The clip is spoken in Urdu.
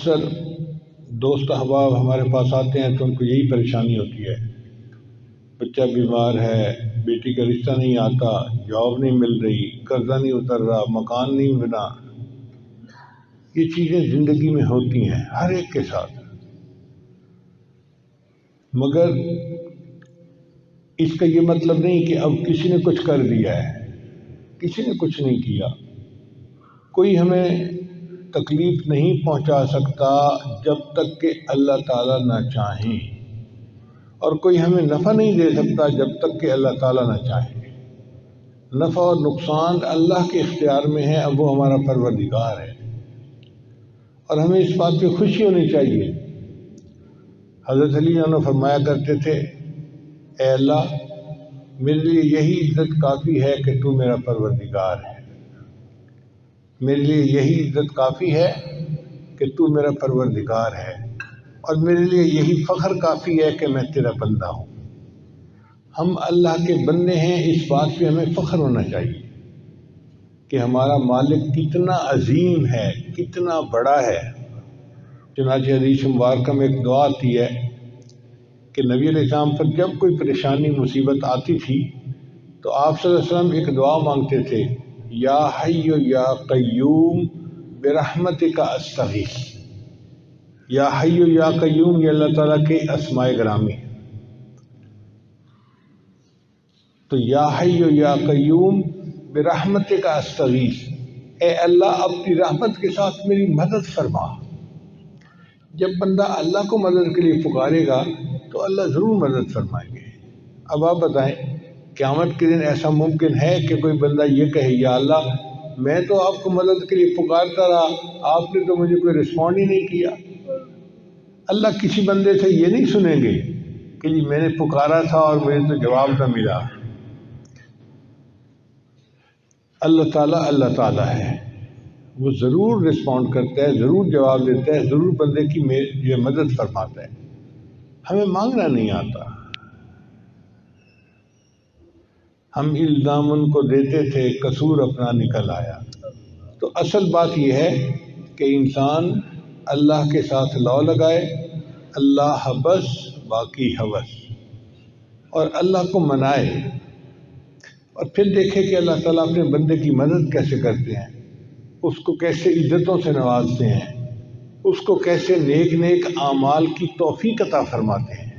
اکثر دوست احباب ہمارے پاس آتے ہیں تو ان کو یہی پریشانی ہوتی ہے، بچہ بیمار ہے، بیٹی کا رشتہ نہیں آتا، جاب نہیں مل رہی، قرضہ نہیں اتر رہا، مکان نہیں بنا۔ یہ چیزیں زندگی میں ہوتی ہیں ہر ایک کے ساتھ، مگر اس کا یہ مطلب نہیں کہ اب کسی نے کچھ کر دیا ہے۔ کسی نے کچھ نہیں کیا۔ کوئی ہمیں تکلیف نہیں پہنچا سکتا جب تک کہ اللہ تعالیٰ نہ چاہیں، اور کوئی ہمیں نفع نہیں دے سکتا جب تک کہ اللہ تعالیٰ نہ چاہے۔ نفع اور نقصان اللہ کے اختیار میں ہے، اب وہ ہمارا پروردگار ہے، اور ہمیں اس بات پہ خوشی ہونی چاہیے۔ حضرت علی نے فرمایا کرتے تھے، اے اللہ، میرے لیے یہی عزت کافی ہے کہ تو میرا پروردگار ہے، میرے لیے یہی عزت کافی ہے کہ تو میرا پروردگار ہے، اور میرے لیے یہی فخر کافی ہے کہ میں تیرا بندہ ہوں۔ ہم اللہ کے بندے ہیں، اس بات پہ ہمیں فخر ہونا چاہیے کہ ہمارا مالک کتنا عظیم ہے، کتنا بڑا ہے۔ چنانچہ حدیث مبارکہ میں ایک دعا آتی ہے کہ نبی علیہ السلام پر جب کوئی پریشانی مصیبت آتی تھی تو آپ صلی اللہ علیہ وسلم ایک دعا مانگتے تھے، یا حی یا قیوم برحمتک استغیث۔ یا حی یا قیوم یہ اللہ تعالیٰ کے اسماء گرامی ہے، تو یا حی یا قیوم برحمتک استغیث، اے اللہ اپنی رحمت کے ساتھ میری مدد فرما۔ جب بندہ اللہ کو مدد کے لیے پکارے گا تو اللہ ضرور مدد فرمائیں گے۔ اب آپ بتائیں، قیامت کے دن ایسا ممکن ہے کہ کوئی بندہ یہ کہے، یا اللہ میں تو آپ کو مدد کے لیے پکارتا رہا، آپ نے تو مجھے کوئی رسپونڈ ہی نہیں کیا؟ اللہ کسی بندے سے یہ نہیں سنیں گے کہ جی میں نے پکارا تھا اور مجھے تو جواب نہ ملا۔ اللہ تعالیٰ ہے، وہ ضرور رسپونڈ کرتا ہے، ضرور جواب دیتا ہے، ضرور بندے کی یہ مدد فرماتا ہے۔ ہمیں مانگنا نہیں آتا، ہم الزام ان کو دیتے تھے، قصور اپنا نکل آیا۔ تو اصل بات یہ ہے کہ انسان اللہ کے ساتھ لو لگائے، اللہ بس باقی ہوس، اور اللہ کو منائے، اور پھر دیکھے کہ اللہ تعالیٰ اپنے بندے کی مدد کیسے کرتے ہیں، اس کو کیسے عزتوں سے نوازتے ہیں، اس کو کیسے نیک اعمال کی توفیق عطا فرماتے ہیں۔